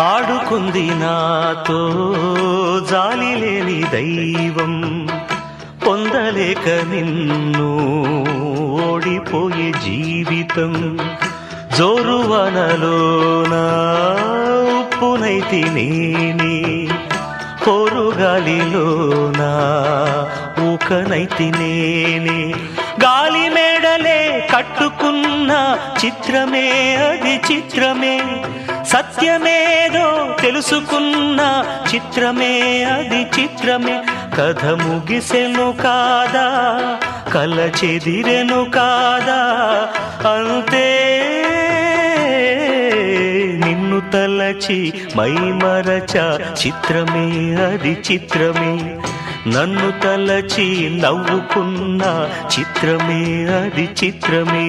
ఆడుకుంది నాతో జాలి లేని దైవం, పొందలేక నిన్ను ఓడిపోయే జీవితం. జోరువనలోన ఉప్పునైతి నేనే, పోరుగాలిలోన ఊకనైతి నేనే. గాలి మేడలే కట్టుకున్న చిత్రమే అది చిత్రమే, సత్యమేదో తెలుసుకున్న చిత్రమే అది చిత్రమే. కథ ముగిసెను కాదా, కల చెదిరెను కాదా, అంతే నిన్ను తలచి మైమరచ చిత్రమే అది చిత్రమే. నన్ను తలచి నవ్వుకున్న చిత్రమే అది చిత్రమే.